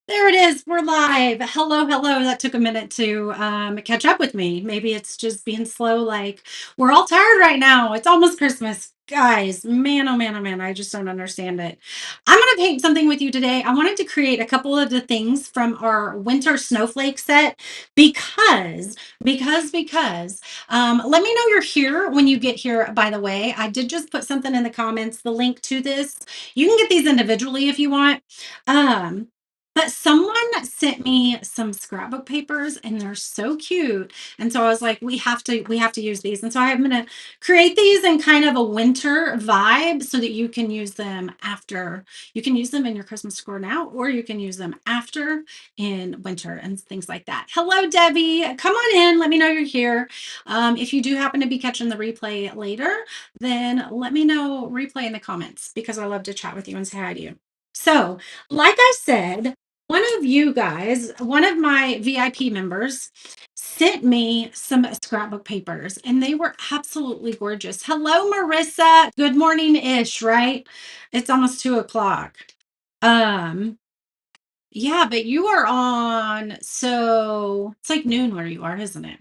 There it is. We're live. Hello, hello. That took a minute to catch up with me. Maybe it's just being slow. Like we're all tired right now. It's almost Christmas. Guys, man, oh man, oh man, I just don't understand it. I'm going to paint something with you today. I wanted to create a couple of the things from our Winter Snowflake set because let me know you're here when you get here. By the way, I did just put something in the comments, the link to this. You can get these individually if you want. Um, but someone sent me some scrapbook papers and they're so cute. And so I was like, we have to use these. And so I'm going to create these in kind of a winter vibe so that you can use them after. You can use them in your Christmas decor now, or you can use them after in winter and things like that. Hello, Debbie. Come on in. Let me know you're here. If you do happen to be catching the replay later, then let me know replay in the comments because I love to chat with you and say hi to you. So, like I said, one of you guys, one of my VIP members, sent me some scrapbook papers and they were absolutely gorgeous. Hello, Marissa. Good morning ish, right? It's almost 2 o'clock. Um, yeah, but you are on, so it's like noon where you are, isn't it?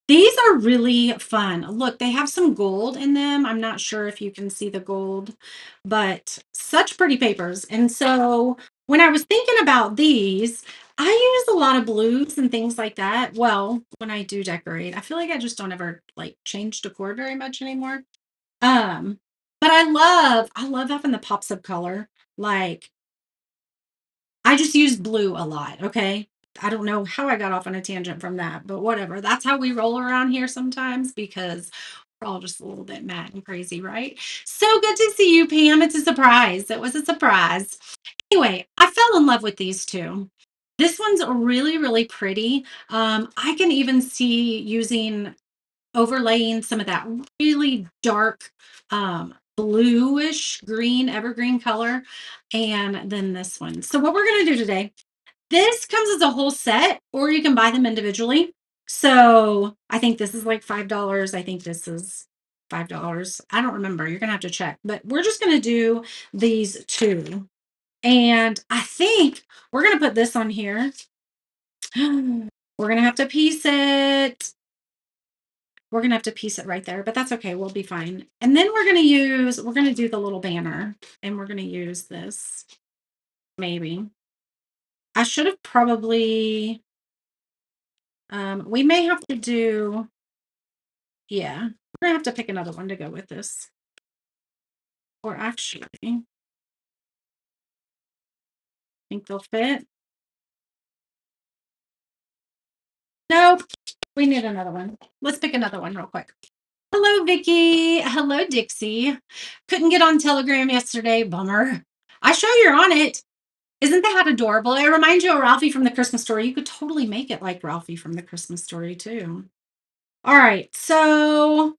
These are really fun. Look, they have some gold in them. I'm not sure if you can see the gold, but such pretty papers. And so when I was thinking about these, I use a lot of blues and things like that. Well, when I do decorate, I feel like I just don't ever like change decor very much anymore. Um, but I love having the pops of color. Like I just use blue a lot, okay? I don't know how I got off on a tangent from that, but whatever. That's how we roll around here sometimes because we're all just a little bit mad and crazy, right? So good to see you, Pam. It's a surprise. It was a surprise. Anyway, I fell in love with these two. This one's really, really pretty. I can even see using overlaying some of that really dark bluish green evergreen color and then this one. So what we're going to do today, this comes as a whole set or you can buy them individually. So I think this is like $5. I think this is $5. I don't remember. You're going to have to check, but we're just going to do these two. And I think we're going to put this on here. We're going to have to piece it. We're going to have to piece it right there, but that's okay. We'll be fine. And then we're going to do the little banner and we're going to use this. Maybe. I should have probably, we may have to do, yeah, we're going to have to pick another one to go with this. Or actually, I think they'll fit. Nope. We need another one. Let's pick another one real quick. Hello, Vicky. Hello, Dixie. Couldn't get on Telegram yesterday. Bummer. I show you're on it. Isn't that adorable? It reminds you of Ralphie from the Christmas Story. You could totally make it like Ralphie from the Christmas Story, too. All right. So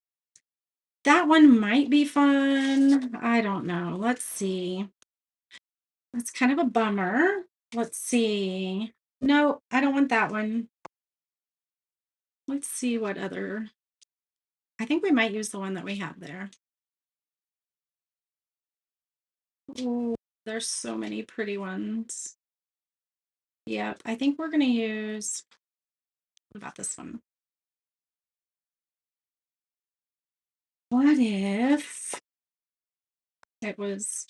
that one might be fun. I don't know. Let's see. That's kind of a bummer. Let's see. No, I don't want that one. Let's see what other. I think we might use the one that we have there. Ooh, there's so many pretty ones. Yep, I think we're going to use. What about this one? What if it was.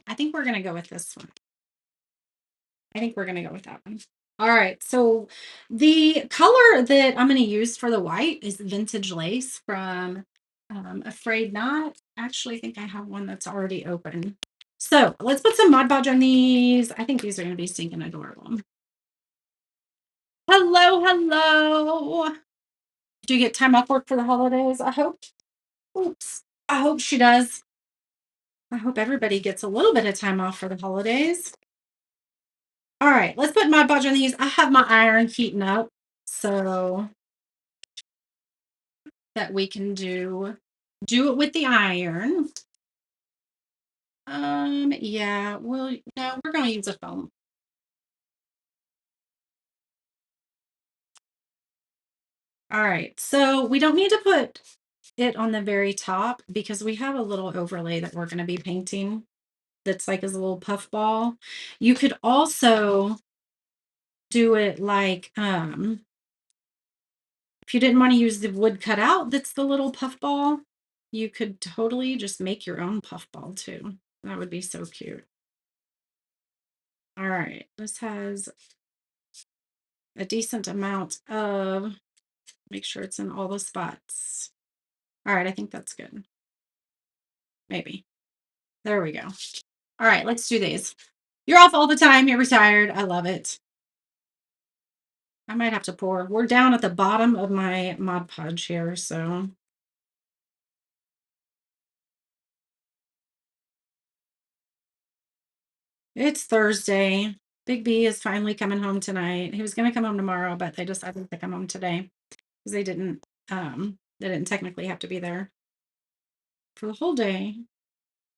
I think we're going to go with this one. I think we're going to go with that one. All right. So the color that I'm going to use for the white is vintage lace from Afraid Not. Actually, I think I have one that's already open. So let's put some Mod Podge on these. I think these are going to be stinking adorable. Hello, hello. Do you get time off work for the holidays? I hope. Oops. I hope she does. I hope everybody gets a little bit of time off for the holidays. All right, let's put Mod Podge on these. I have my iron heating up so that we can do it with the iron. Yeah, well, no, we're going to use a foam. All right, so we don't need to put it on the very top because we have a little overlay that we're going to be painting. that's like his little puff ball. You could also do it like, if you didn't want to use the wood cutout that's the little puff ball, you could totally just make your own puff ball too. That would be so cute. All right, this has a decent amount of, make sure it's in all the spots. All right, I think that's good. Maybe. There we go. All right, let's do these. You're off all the time. You're retired. I love it. I might have to pour. We're down at the bottom of my Mod Podge here, so it's Thursday. Big B is finally coming home tonight. He was going to come home tomorrow, but they decided to come home today because they didn't technically have to be there for the whole day.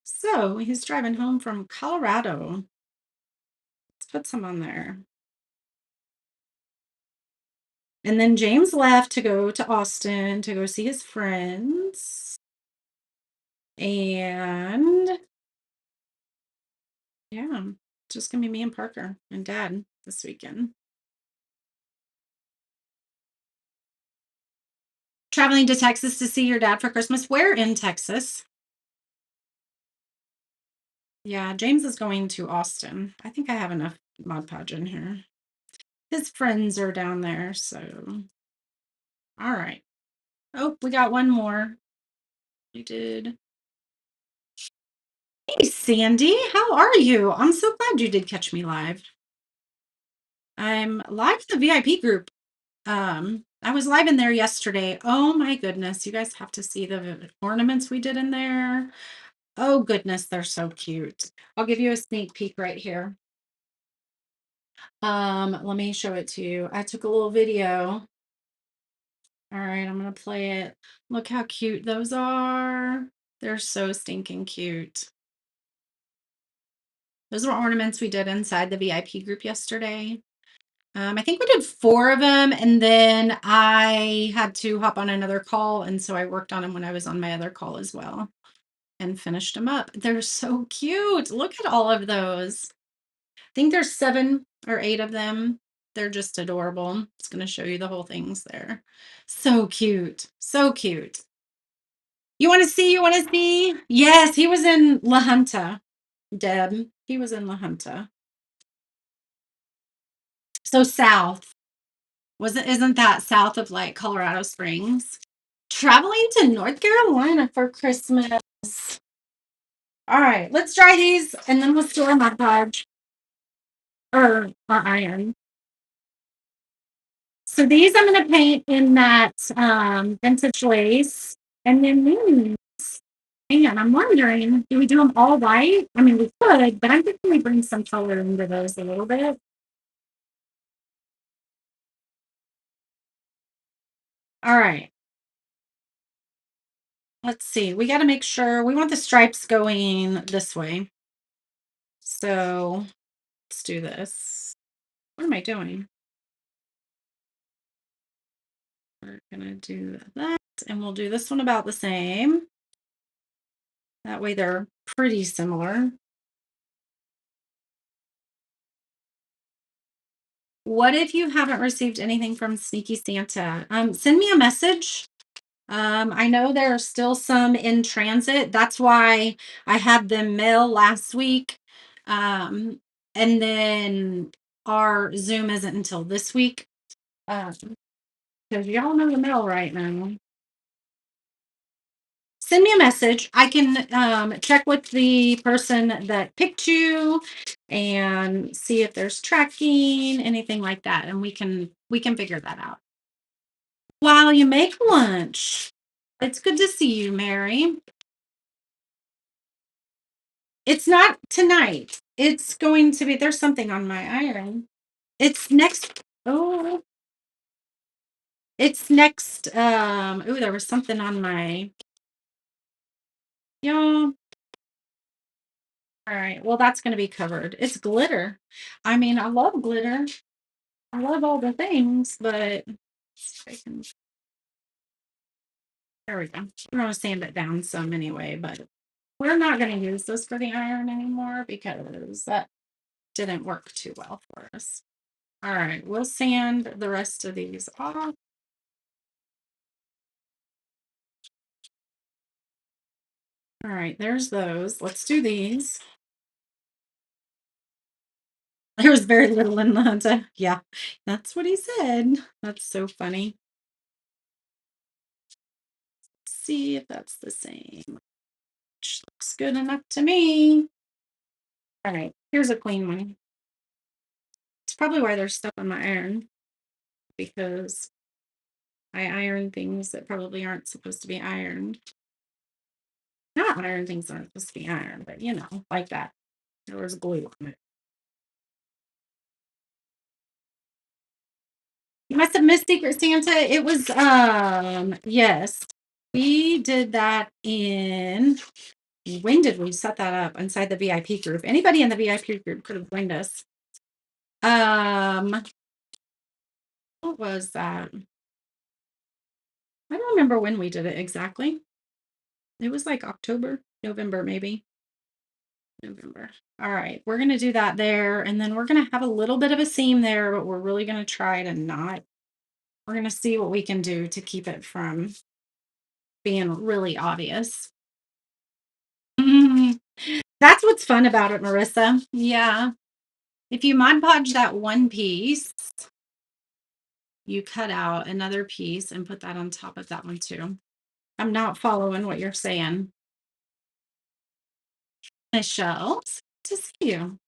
So he's driving home from Colorado. Let's put some on there. And then James left to go to Austin to go see his friends. And yeah, it's just gonna be me and Parker and Dad this weekend. Traveling to Texas to see your dad for Christmas. Where in Texas? Yeah, James is going to Austin. I think I have enough Mod Podge in here. His friends are down there, so all right. Oh, we got one more. We did. Hey, Sandy, how are you? I'm so glad you did catch me live. I'm live in the VIP group. I was live in there yesterday. Oh my goodness, you guys have to see the ornaments we did in there. Oh goodness, they're so cute. I'll give you a sneak peek right here. Let me show it to you. I took a little video. All right, I'm gonna play it. Look how cute those are. They're so stinking cute. Those were ornaments we did inside the VIP group yesterday. I think we did 4 of them, and then I had to hop on another call, and so I worked on them when I was on my other call as well and finished them up. They're so cute. Look at all of those. I think there's 7 or 8 of them. They're just adorable. It's going to show you the whole things there. So cute. So cute. You want to see? You want to see? Yes, he was in La Junta, Deb. He was in La Junta. So south. Isn't that south of like Colorado Springs? Traveling to North Carolina for Christmas. All right, let's try these and then let's do our Mod Podge or our iron. So these I'm going to paint in that vintage lace. And then these, and I'm wondering, do we do them all white? I mean, we could, but I'm thinking we bring some color into those a little bit. All right. Let's see. We got to make sure we want the stripes going this way. So let's do this. What am I doing? We're gonna do that, and we'll do this one about the same. That way they're pretty similar. What if you haven't received anything from Sneaky Santa? Send me a message. I know there are still some in transit. That's why I had them mail last week. And then our Zoom isn't until this week. Because y'all know the mail right now. Send me a message. I can check with the person that picked you and see if there's tracking, anything like that, and we can figure that out. While you make lunch. It's good to see you, Mary. It's not tonight. It's going to be, there's something on my iron. It's next. Oh, it's next. Oh, there was something on my, y'all. All right. Well, that's going to be covered. It's glitter. I mean, I love glitter. I love all the things, but there we go. We're going to sand it down some anyway, but We're not going to use this for the iron anymore because that didn't work too well for us. All right, we'll sand the rest of these off. All right, there's those. Let's do these. There was very little in the hunter. Yeah, that's what he said. That's so funny. Let's see if that's the same. Which looks good enough to me. All right, here's a clean one. It's probably why there's stuff on my iron because I iron things that probably aren't supposed to be ironed. Not iron things that aren't supposed to be ironed, but like that. There was glue on it. You must have missed Secret Santa. It was yes. We did that in when did we set that up inside the VIP group? Anybody in the VIP group could have joined us. Um what was that? I don't remember when we did it exactly. It was like October, November, maybe. November. All right, we're gonna do that there, and then we're gonna have a little bit of a seam there, but we're really gonna try to not. We're gonna see what we can do to keep it from being really obvious. Mhm. That's what's fun about it, Marissa. Yeah. If you Mod Podge that one piece, you cut out another piece and put that on top of that one too. I'm not following what you're saying. Michelle, to see you.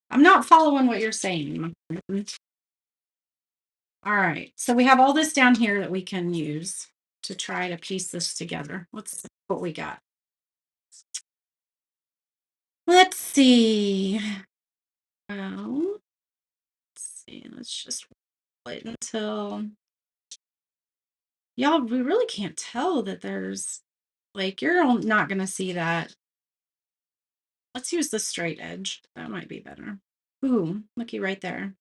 I'm not following what you're saying. My friend. All right. So we have all this down here that we can use to try to piece this together. Let's see what we got. Let's see. Well, let's see. Let's just wait until y'all. We really can't tell that there's like you're not going to see that. Let's use the straight edge. That might be better. Ooh, looky right there.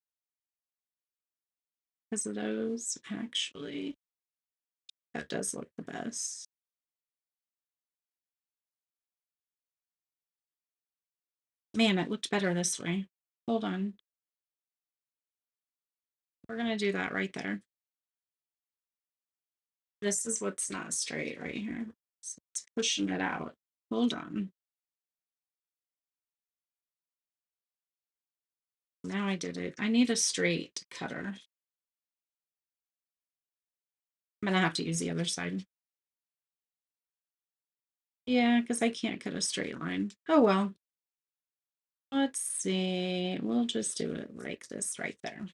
Because of those, actually, that does look the best. Man, it looked better this way. Hold on. We're going to do that right there. This is what's not straight right here. So it's pushing it out. Hold on. Now I did it. I need a straight cutter. I'm going to have to use the other side. Yeah, because I can't cut a straight line. Oh, well. Let's see. We'll just do it like this right there.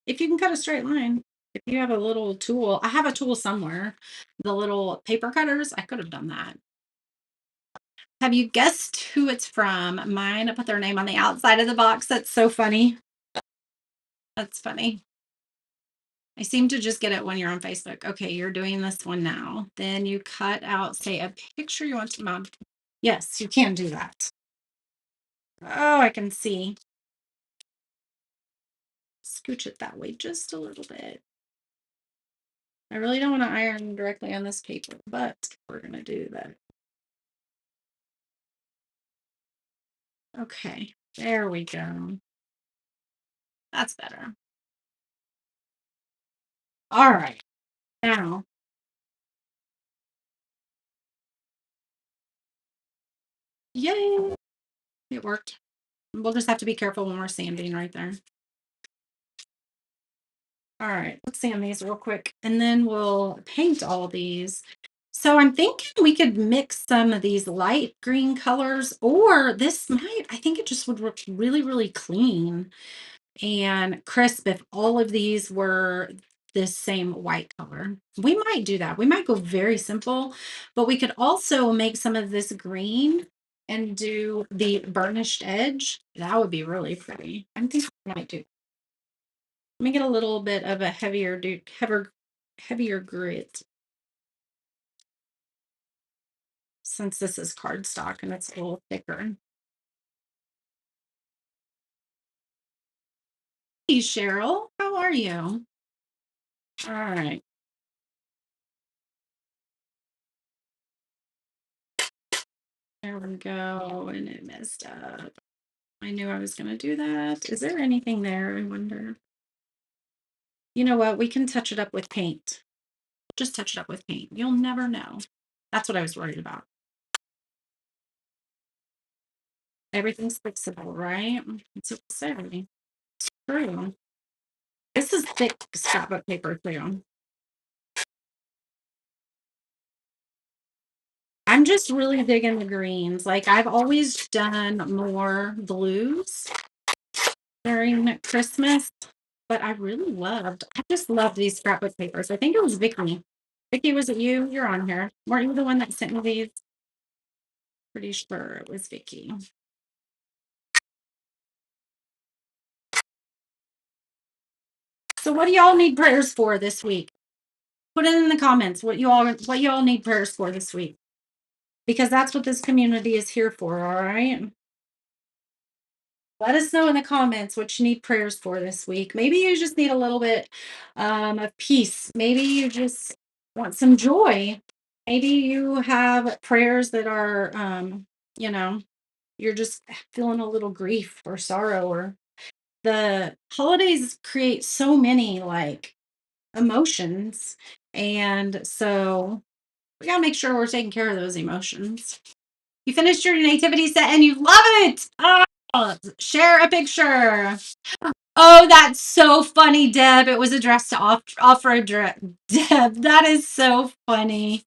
If you can cut a straight line, if you have a little tool, I have a tool somewhere. The little paper cutters, I could have done that. Have you guessed who it's from? Mine put their name on the outside of the box. That's so funny. That's funny. I seem to just get it when you're on Facebook. Okay, you're doing this one now. Then you cut out, say, a picture you want to mount. Yes, you can do that. Oh, I can see. Scooch it that way just a little bit. I really don't want to iron directly on this paper, but we're going to do that. Okay, there we go. That's better. All right, now. Yay! It worked. We'll just have to be careful when we're sanding right there. All right, let's sand these real quick and then we'll paint all these. So I'm thinking we could mix some of these light green colors, or this might, I think it just would look really, really clean and crisp if all of these were this same white color. We might do that. We might go very simple, but we could also make some of this green and do the burnished edge. That would be really pretty. I think I might do. Let me get a little bit of a heavier grit since this is cardstock and it's a little thicker. Hey, Cheryl, how are you? All right. There we go, and it messed up. I knew I was gonna do that. Is there anything there, I wonder? You know what? We can touch it up with paint. Just touch it up with paint. You'll never know. That's what I was worried about. Everything's fixable, right? That's what they say. True. This is thick scrapbook paper too. I'm just really digging the greens. Like I've always done more blues during Christmas, but I just love these scrapbook papers. I think it was Vicky. Vicky, was it you? You're on here. Weren't you the one that sent me these? Pretty sure it was Vicky. So what do y'all need prayers for this week? Put it in the comments what you all need prayers for this week. Because that's what this community is here for, all right? Let us know in the comments what you need prayers for this week. Maybe you just need a little bit of peace. Maybe you just want some joy. Maybe you have prayers that are, you know, you're just feeling a little grief or sorrow, or the holidays create so many like emotions. And so we got to make sure we're taking care of those emotions. You finished your nativity set and you love it. Oh, share a picture. Oh, that's so funny, Deb. It was addressed to off-road Deb. That is so funny.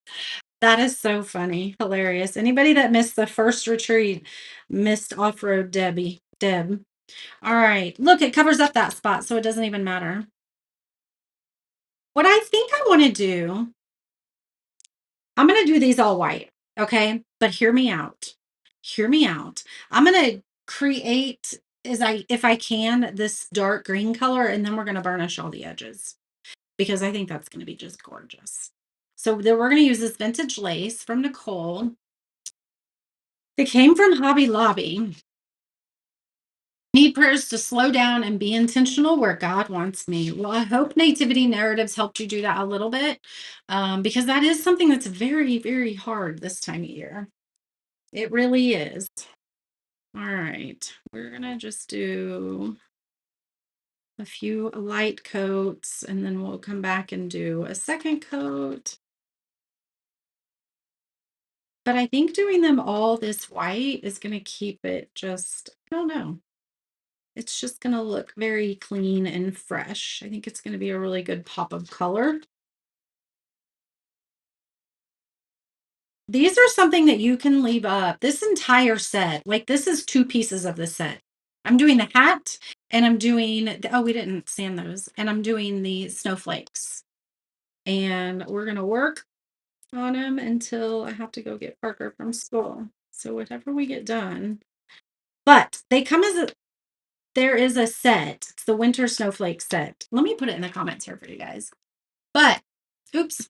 That is so funny. Hilarious. Anybody that missed the first retreat missed off-road Deb. All right. Look, it covers up that spot, so it doesn't even matter. What I think I want to do, I'm going to do these all white. Okay. But hear me out. Hear me out. I'm going to create, if I can, this dark green color, and then we're going to burnish all the edges because I think that's going to be just gorgeous. So then we're going to use this vintage lace from Nicole. It came from Hobby Lobby. Need prayers to slow down and be intentional where God wants me. Well, I hope Nativity Narratives helped you do that a little bit, because that is something that's very, very hard this time of year. It really is. All right. We're going to just do a few light coats, and then we'll come back and do a second coat. But I think doing them all this white is going to keep it just, I don't know. It's just going to look very clean and fresh. I think it's going to be a really good pop of color. These are something that you can leave up. This entire set, like this is 2 pieces of the set. I'm doing the hat and I'm doing oh, we didn't sand those. And I'm doing the snowflakes. And we're going to work on them until I have to go get Parker from school. So whatever we get done. But they come as there is a set. It's the Winter Snowflake set. Let me put it in the comments here for you guys. But, oops.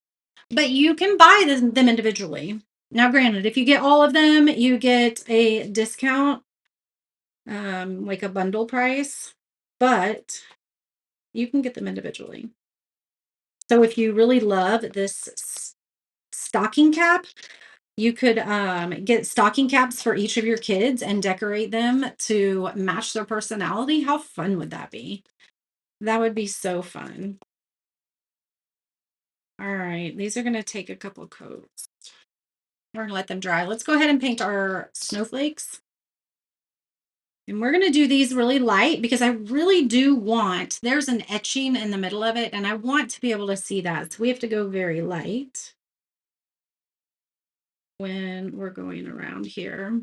But you can buy them individually. Now, granted, if you get all of them, you get a discount, like a bundle price, but you can get them individually. So if you really love this stocking cap, you could get stocking caps for each of your kids and decorate them to match their personality. How fun would that be? That would be so fun. All right, these are going to take a couple coats. We're going to let them dry. Let's go ahead and paint our snowflakes. And we're going to do these really light because I really do want, there's an etching in the middle of it, and I want to be able to see that. So we have to go very light when we're going around here.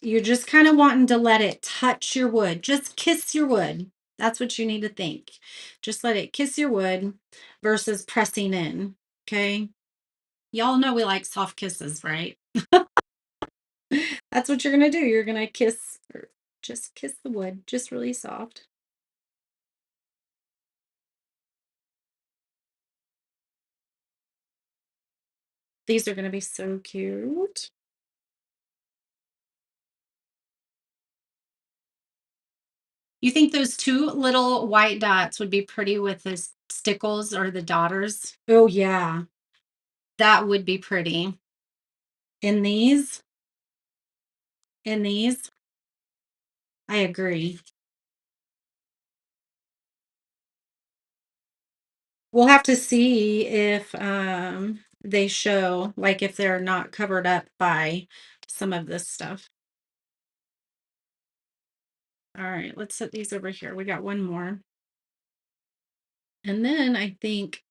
You're just kind of wanting to let it touch your wood. Just kiss your wood. That's what you need to think. Just let it kiss your wood versus pressing in. Okay. Y'all know we like soft kisses, right? That's what you're going to do. You're going to kiss, or just kiss the wood, just really soft. These are going to be so cute. You think those 2 little white dots would be pretty with the stickles or the daughters? Oh, yeah. That would be pretty. In these, in these, I agree. We'll have to see if they show, like, if they're not covered up by some of this stuff. All right, let's set these over here. We got one more. And then I think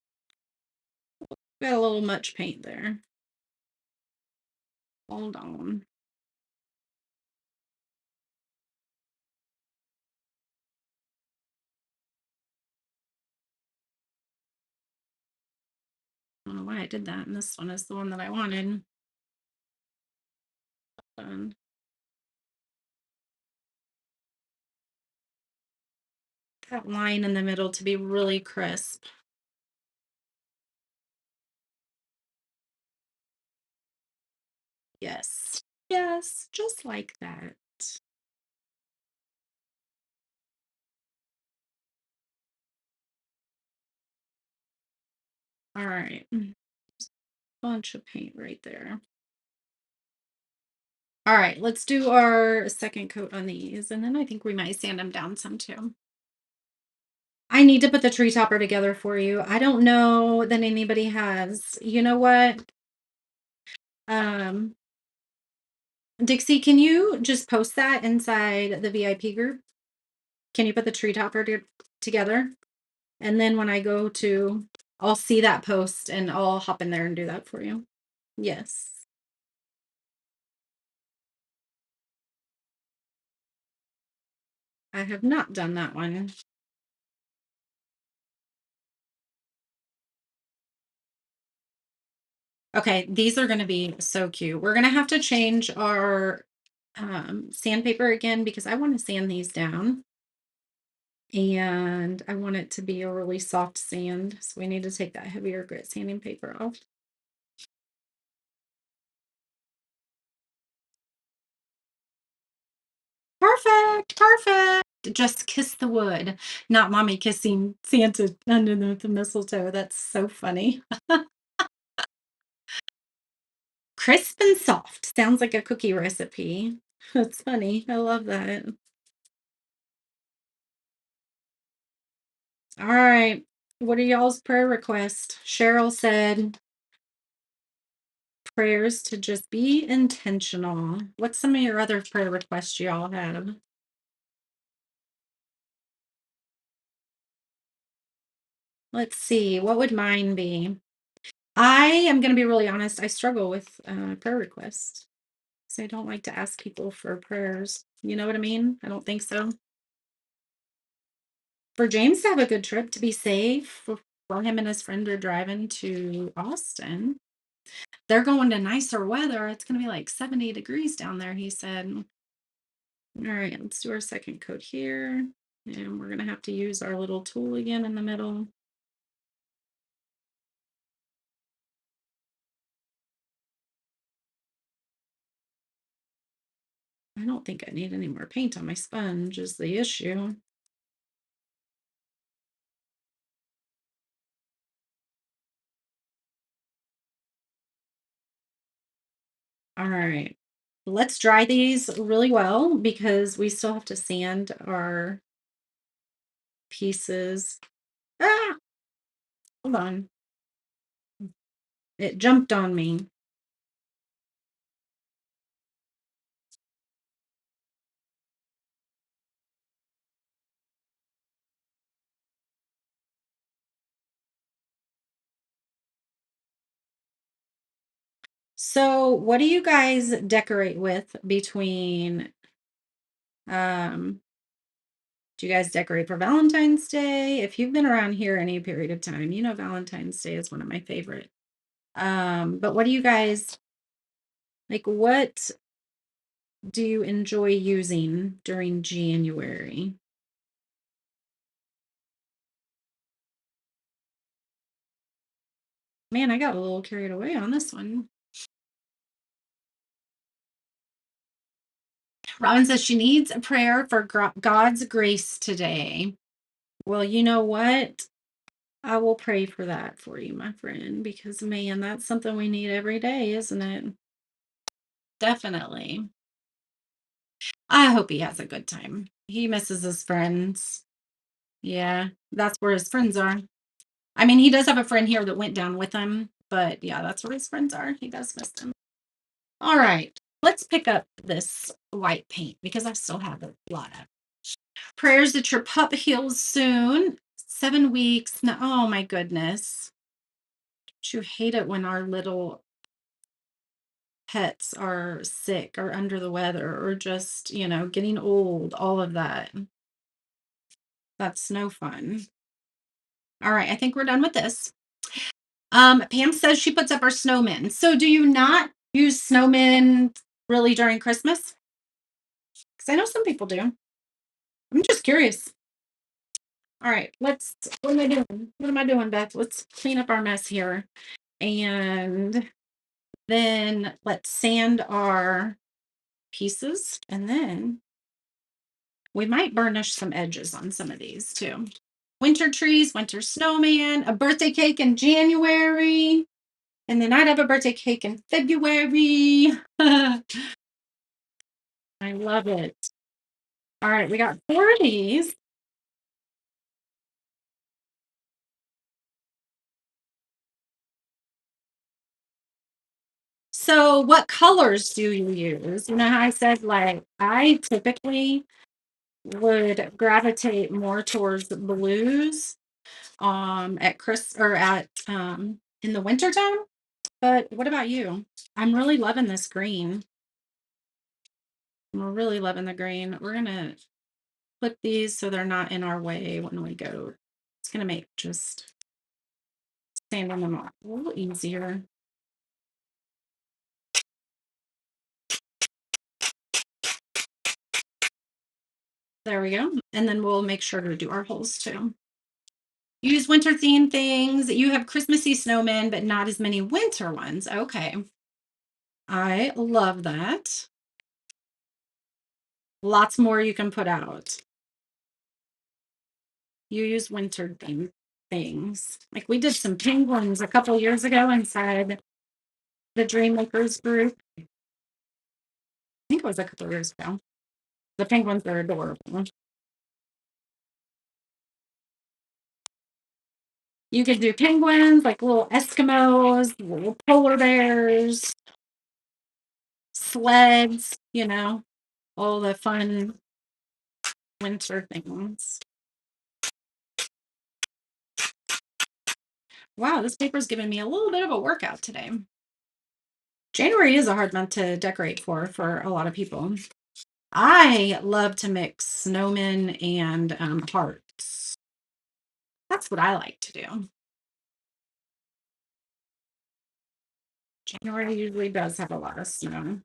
we got a little much paint there. Hold on. I don't know why I did that. And this one is the one that I wanted. Um, that line in the middle to be really crisp. Yes. Yes, just like that. All right. Bunch of paint right there. All right, let's do our second coat on these, and then I think we might sand them down some too. I need to put the tree topper together for you. I don't know that anybody has. You know what? Um, Dixie, can you just post that inside the VIP group? Can you put the tree topper together? And then when I go to, I'll see that post and I'll hop in there and do that for you. Yes. I have not done that one. Okay, these are gonna be so cute. We're gonna have to change our sandpaper again because I want to sand these down and I want it to be a really soft sand. So we need to take that heavier grit sanding paper off. Perfect, perfect. Just kiss the wood, not mommy kissing Santa underneath the mistletoe. That's so funny. Crisp and soft. Sounds like a cookie recipe. That's funny. I love that. All right. What are y'all's prayer requests? Cheryl said prayers to just be intentional. What's some of your other prayer requests y'all have? Let's see. What would mine be? I am going to be really honest. I struggle with prayer requests. So I don't like to ask people for prayers. You know what I mean? I don't think so. For James to have a good trip, to be safe, while him and his friend are driving to Austin. They're going to nicer weather. It's going to be like 70 degrees down there, he said. All right, let's do our second coat here. And we're going to have to use our little tool again in the middle. I don't think I need any more paint on my sponge is the issue. All right. Let's dry these really well because we still have to sand our pieces. Ah, hold on. It jumped on me. So, what do you guys decorate with between um do you guys decorate for Valentine's Day? If you've been around here any period of time, you know Valentine's Day is one of my favorite. But what do you guys like what do you enjoy using during January? Man, I got a little carried away on this one. Robin says she needs a prayer for God's grace today. Well, you know what? I will pray for that for you, my friend, because man, that's something we need every day, isn't it? Definitely. I hope he has a good time. He misses his friends. Yeah, that's where his friends are. I mean, he does have a friend here that went down with him, but yeah, that's where his friends are. He does miss them. All right, let's pick up this white paint because I still have a lot of prayers that your pup heals soon. 7 weeks. No, oh my goodness. Don't you hate it when our little pets are sick or under the weather or just, getting old, all of that. That's no fun. All right, I think we're done with this. Pam says she puts up our snowmen. So do you not use snowmen really during Christmas? Because I know some people do. I'm just curious. All right, what am I doing? What am I doing, Beth? Let's clean up our mess here. And then let's sand our pieces. And then we might burnish some edges on some of these too. Winter trees, winter snowman, a birthday cake in January. And then I'd have a birthday cake in February. I love it. All right, we got 4 of these. So, what colors do you use? You know how I said, like, I typically would gravitate more towards the blues at Chris or at in the wintertime. But what about you? I'm really loving this green. I'm really loving the green. We're gonna put these so they're not in our way when we go. It's gonna make just sanding them off a little easier. There we go. And then we'll make sure to do our holes too. Use winter themed things. You have Christmassy snowmen, but not as many winter ones. Okay. I love that. Lots more you can put out. You use winter themed things. Like we did some penguins a couple years ago inside the Dreammakers group. I think it was a couple years ago. The penguins are adorable. You could do penguins, like little Eskimos, little polar bears, sleds, all the fun winter things. Wow, this paper's giving me a little bit of a workout today. January is a hard month to decorate for a lot of people. I love to mix snowmen and hearts. That's what I like to do. January usually does have a lot of snow.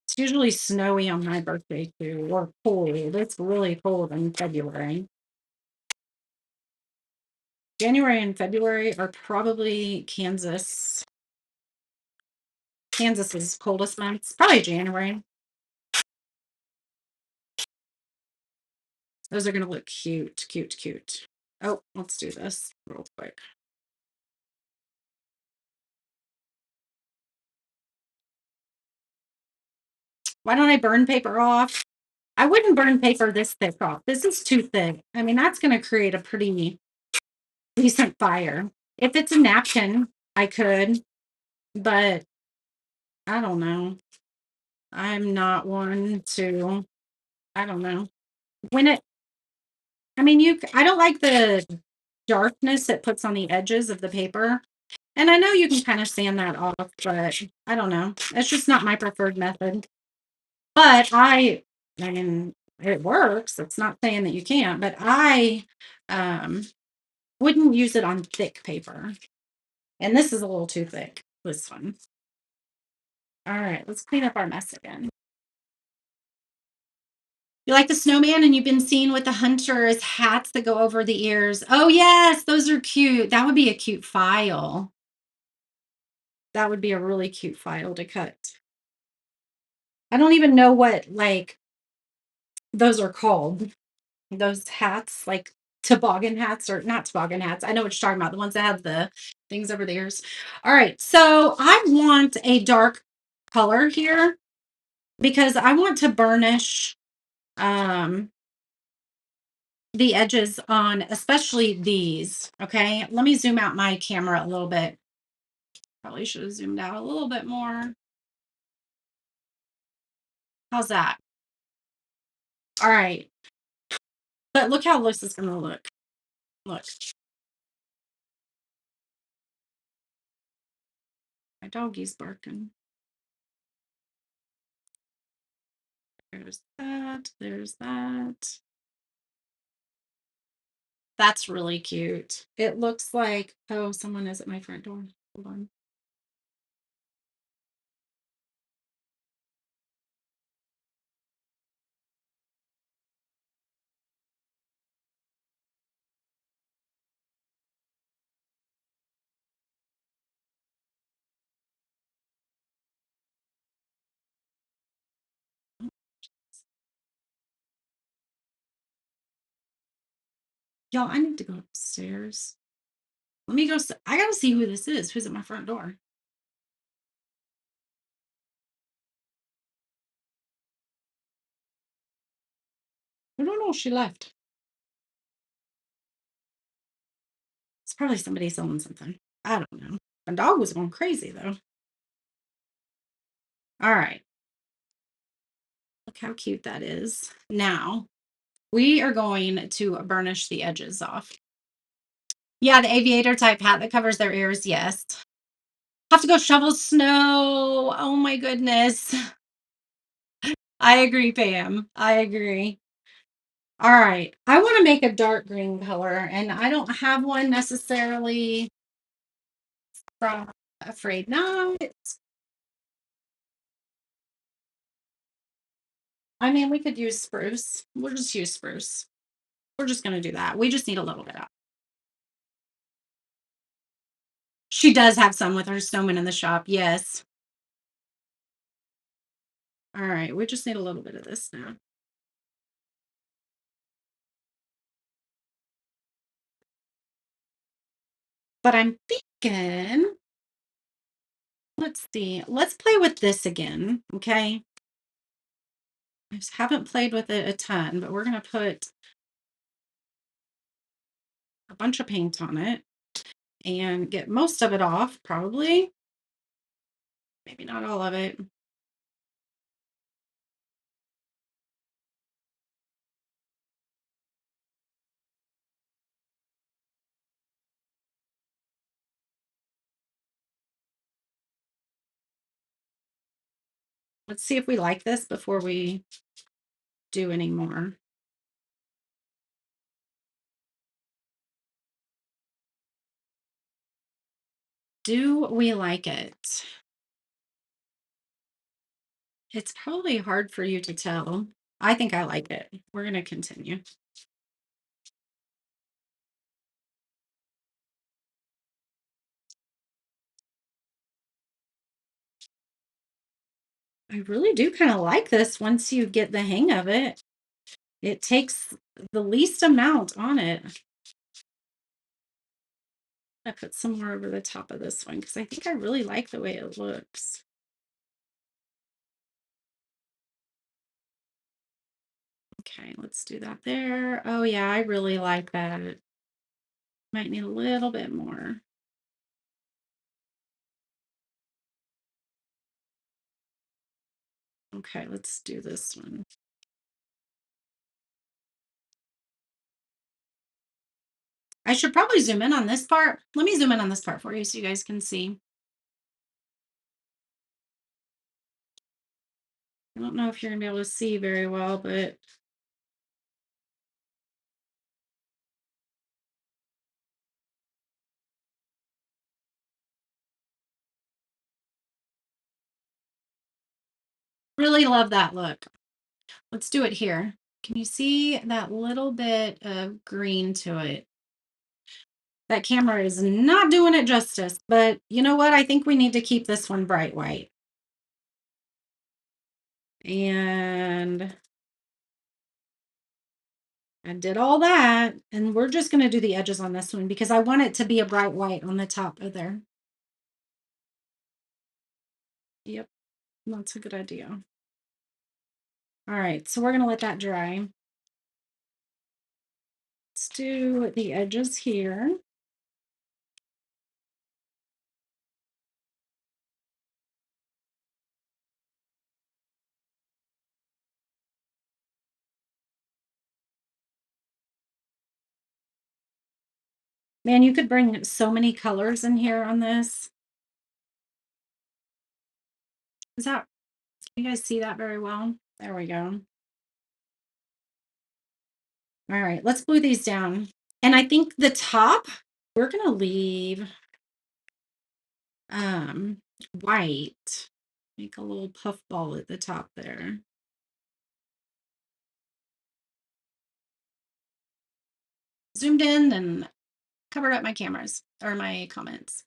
It's usually snowy on my birthday too, or cold. It's really cold in February. January and February are probably Kansas's coldest months. Probably January. Those are gonna look cute, cute, cute. Oh, let's do this real quick. Why don't I burn paper off? I wouldn't burn paper this thick off. This is too thick. I mean, that's gonna create a pretty decent fire. If it's a napkin, I could, but I don't know. I'm not one to, I don't know. When it, I mean, I don't like the darkness it puts on the edges of the paper. And I know you can kind of sand that off, but I don't know. It's just not my preferred method. But I mean, it works. It's not saying that you can't, but I um, wouldn't use it on thick paper. And this is a little too thick, this one. All right, let's clean up our mess again. You like the snowman and you've been seen with the hunters hats that go over the ears. Oh, yes, those are cute. That would be a cute file. That would be a really cute file to cut. I don't even know what, like, those are called. Those hats, like toboggan hats, or not toboggan hats. I know what you're talking about. The ones that have the things over the ears. All right. So I want a dark color here because I want to burnish um the edges on especially these. Okay. Let me zoom out my camera a little bit. Probably should have zoomed out a little bit more. How's that? All right. But look how this is going to look. Look, my doggy's barking. There's that. There's that. That's really cute. It looks like, oh, someone is at my front door. Hold on. Y'all, I need to go upstairs. Let me go. I gotta see who this is. Who's at my front door? I don't know. She left. It's probably somebody selling something. I don't know. My dog was going crazy though. All right. Look how cute that is. Now we are going to burnish the edges off. Yeah, the aviator type hat that covers their ears. Yes. Have to go shovel snow. Oh my goodness. I agree, Pam. I agree. All right. I want to make a dark green color, and I don't have one necessarily from Afraid Not. I mean, we could use spruce. We'll just use spruce. We're just going to do that. We just need a little bit of. She does have some with her snowman in the shop. Yes. All right. We just need a little bit of this now. But I'm thinking, let's see. Let's play with this again. Okay. I just haven't played with it a ton, but we're going to put a bunch of paint on it and get most of it off, probably. Maybe not all of it. Let's see if we like this before we do any more. Do we like it? It's probably hard for you to tell. I think I like it. We're going to continue. I really do kind of like this once you get the hang of it. It takes the least amount on it. I put some more over the top of this one because I think I really like the way it looks. Okay, let's do that there. Oh yeah, I really like that. Might need a little bit more. Okay, let's do this one. I should probably zoom in on this part. Let me zoom in on this part for you so you guys can see. I don't know if you're gonna be able to see very well, but really love that look. Let's do it here. Can you see that little bit of green to it? That camera is not doing it justice, but you know what? I think we need to keep this one bright white. And I did all that, and we're just gonna do the edges on this one because I want it to be a bright white on the top of there. Yep, that's a good idea. All right, so we're gonna let that dry. Let's do the edges here. Man, you could bring so many colors in here on this. Is that, you guys see that very well? There we go. All right, let's glue these down. And I think the top, we're gonna leave um white. Make a little puff ball at the top there. Zoomed in and covered up my cameras or my comments.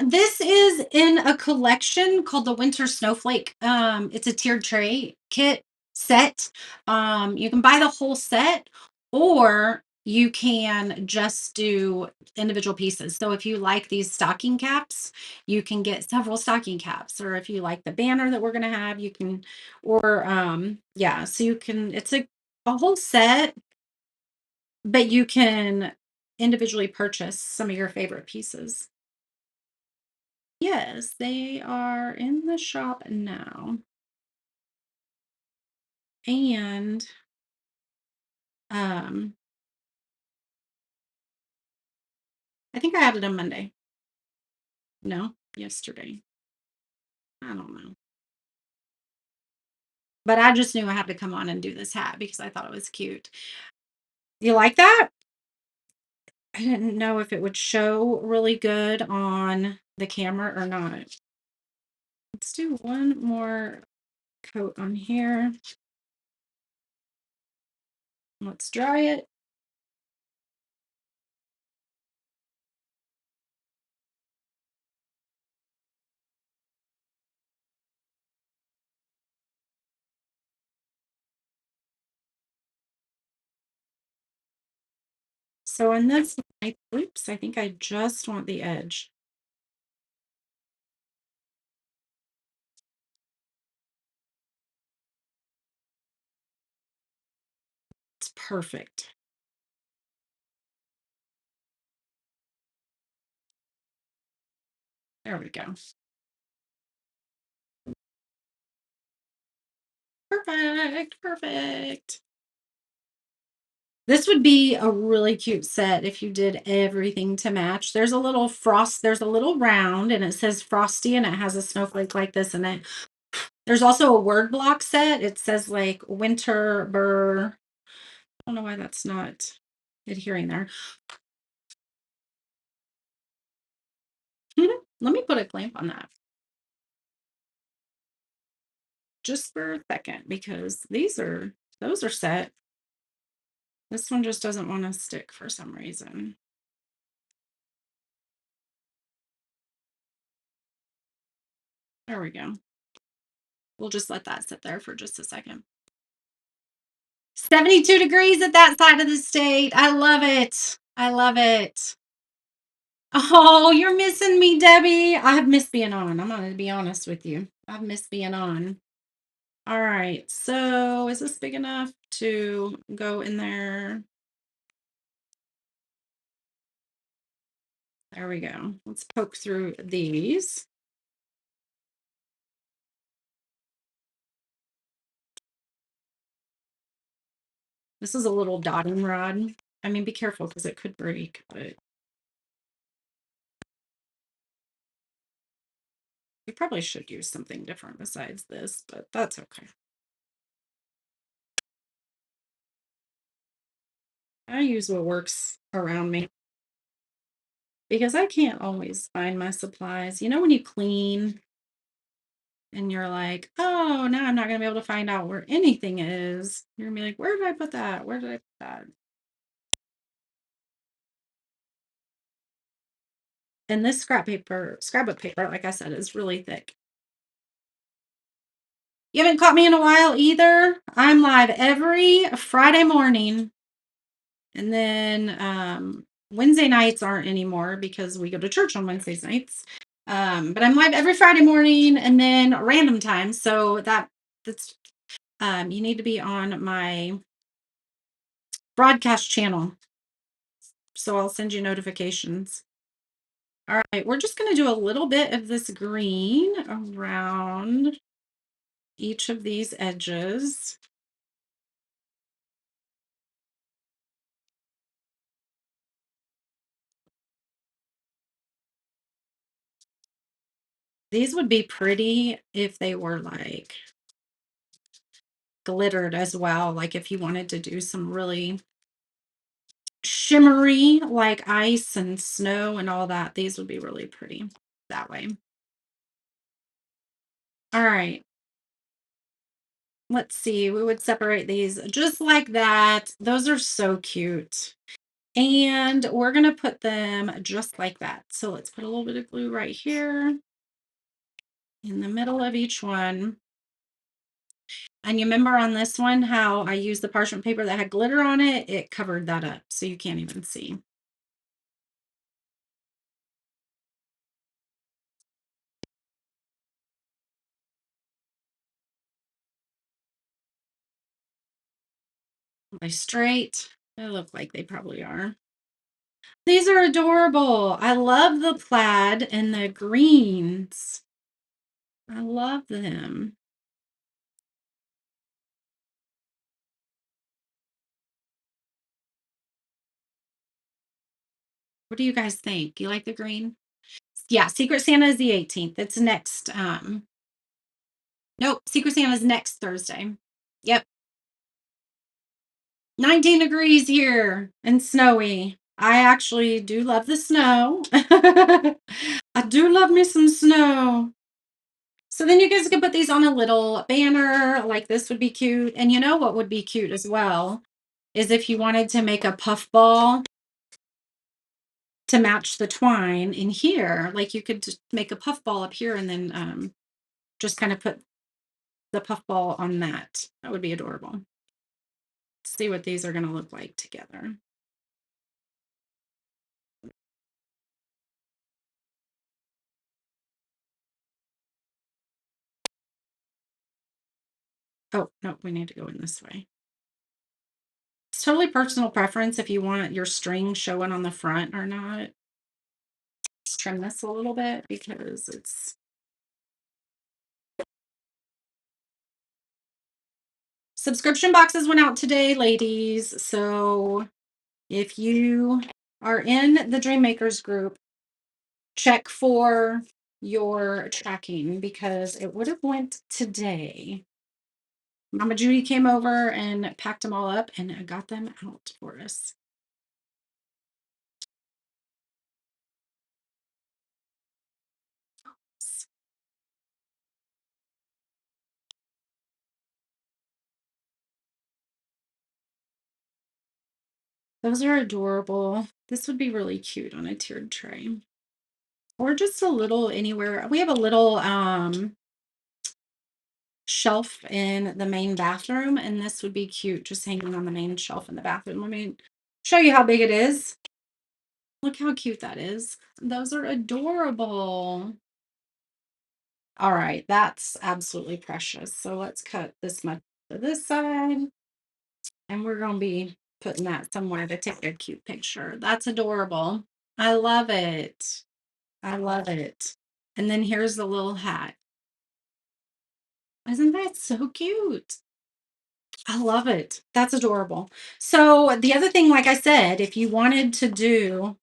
This is in a collection called the Winter Snowflake. It's a tiered tray kit set. You can buy the whole set or you can just do individual pieces. So if you like these stocking caps, you can get several stocking caps. Or if you like the banner that we're gonna have, you can, or yeah, so you can, it's a whole set, but you can individually purchase some of your favorite pieces. Yes, they are in the shop now. And um I think I added them Monday. No, yesterday. I don't know. But I just knew I had to come on and do this hat because I thought it was cute. You like that? I didn't know if it would show really good on the camera or not. Let's do one more coat on here. Let's dry it. So in this, oops, I think I just want the edge. It's perfect. There we go. Perfect, perfect. This would be a really cute set if you did everything to match. There's a little frost, there's a little round and it says frosty and it has a snowflake like this in it. There's also a word block set. It says like winter burr. I don't know why that's not adhering there. Let me put a clamp on that just for a second because those are set. This one just doesn't want to stick for some reason. There we go. We'll just let that sit there for just a second. 72 degrees at that side of the state. I love it. I love it. Oh, you're missing me, Debbie. I have missed being on. I'm going to be honest with you. I've missed being on. All right. So, is this big enough to go in there? There we go. Let's poke through these. This is a little dotting rod. I mean, be careful because it could break, but we probably should use something different besides this, but that's okay. I use what works around me because I can't always find my supplies. You know, when you clean and you're like, oh, now I'm not going to be able to find out where anything is. You're going to be like, where did I put that? Where did I put that? And this scrapbook paper, like I said, is really thick. You haven't caught me in a while either. I'm live every Friday morning. And then Wednesday nights aren't anymore because we go to church on Wednesdays nights. But I'm live every Friday morning and then random times. So that's you need to be on my broadcast channel. So I'll send you notifications. All right, we're just going to do a little bit of this green around each of these edges. These would be pretty if they were like glittered as well. Like if you wanted to do some really shimmery, like ice and snow and all that, these would be really pretty that way. All right. Let's see. We would separate these just like that. Those are so cute. And we're going to put them just like that. So let's put a little bit of glue right here in the middle of each one. And you remember on this one how I used the parchment paper that had glitter on it? It covered that up so you can't even see. Are they straight? They look like they probably are. These are adorable. I love the plaid and the greens. I love them. What do you guys think? You like the green? Yeah, Secret Santa is the 18th. It's next. Nope, Secret Santa is next Thursday. Yep. 19 degrees here and snowy. I actually do love the snow. I do love me some snow. So then you guys can put these on a little banner, like this would be cute. And you know what would be cute as well is if you wanted to make a puff ball to match the twine in here, like you could just make a puff ball up here and then just kind of put the puff ball on that. That would be adorable. Let's see what these are going to look like together. Oh, no, we need to go in this way. It's totally personal preference if you want your string showing on the front or not. Just trim this a little bit because it's subscription boxes went out today, ladies. So if you are in the Dream Makers group, check for your tracking because it would have went today. Mama Judy came over and packed them all up and got them out for us. Those are adorable. This would be really cute on a tiered tray. Or just a little anywhere. We have a little shelf in the main bathroom, and this would be cute just hanging on the main shelf in the bathroom. Let me show you how big it is. Look how cute that is. Those are adorable. All right, that's absolutely precious. So let's cut this much to this side, and we're going to be putting that somewhere to take a cute picture. That's adorable. I love it. I love it. And then here's the little hat. Isn't that so cute? I love it. That's adorable. So the other thing, like I said, if you wanted to do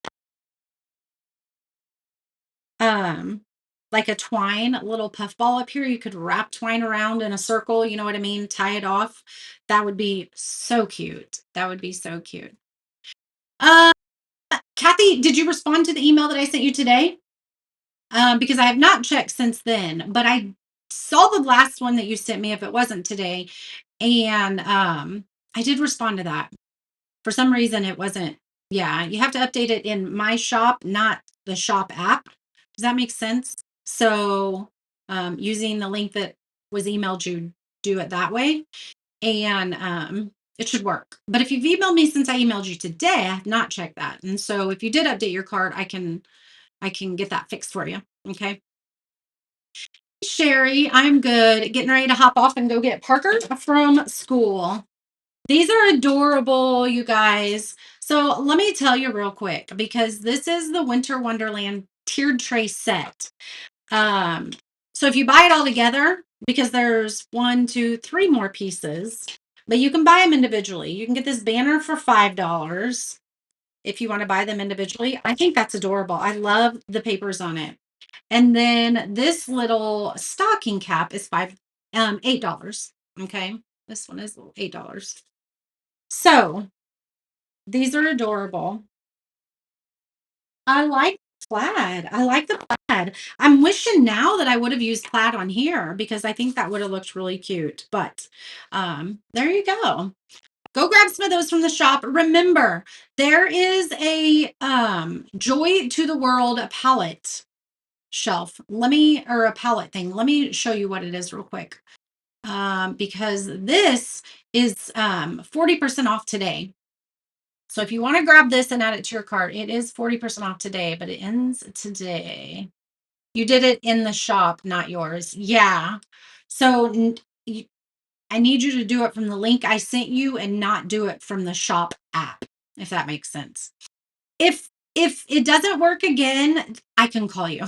um like a twine little puff ball up here, you could wrap twine around in a circle, you know what I mean? Tie it off. That would be so cute. That would be so cute. Uh Kathy, did you respond to the email that I sent you today? Because I have not checked since then, but I saw the last one that you sent me if it wasn't today. And I did respond to that. For some reason, it wasn't. Yeah, you have to update it in my shop, not the shop app. Does that make sense? So using the link that was emailed you do it that way, and it should work. But if you've emailed me since I emailed you today, I have not checked that. And so if you did update your cart, I can get that fixed for you. Okay. Sherry, I'm good. Getting ready to hop off and go get Parker from school. These are adorable, you guys. So let me tell you real quick because this is the Winter Wonderland tiered tray set. Um, so if you buy it all together, because there's one, two, three more pieces, but you can buy them individually. You can get this banner for $5 if you want to buy them individually. I think that's adorable. I love the papers on it. And then this little stocking cap is $8. Okay. This one is $8. So these are adorable. I like plaid. I like the plaid. I'm wishing now that I would have used plaid on here because I think that would have looked really cute. But there you go. Go grab some of those from the shop. Remember, there is a Joy to the World palette shelf. Or a palette thing. Let me show you what it is real quick. Because this is 40% off today. So if you want to grab this and add it to your cart, it is 40% off today, but it ends today. You did it in the shop, not yours. Yeah. So I need you to do it from the link I sent you and not do it from the shop app, if that makes sense. If it doesn't work again, I can call you.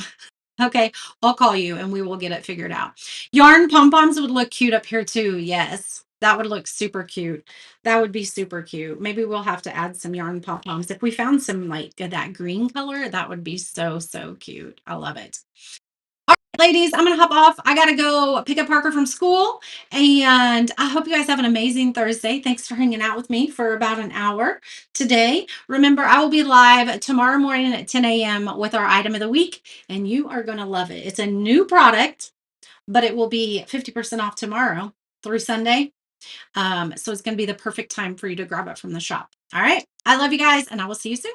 Okay, I'll call you and we will get it figured out. Yarn pom-poms would look cute up here too. Yes, that would look super cute. That would be super cute. Maybe we'll have to add some yarn pom-poms. If we found some like that green color, that would be so, so cute. I love it. All right, ladies, I'm going to hop off. I got to go pick up Parker from school. And I hope you guys have an amazing Thursday. Thanks for hanging out with me for about an hour today. Remember, I will be live tomorrow morning at 10 a.m. with our item of the week, and you are going to love it. It's a new product, but it will be 50% off tomorrow through Sunday. So it's going to be the perfect time for you to grab it from the shop. All right. I love you guys, and I will see you soon.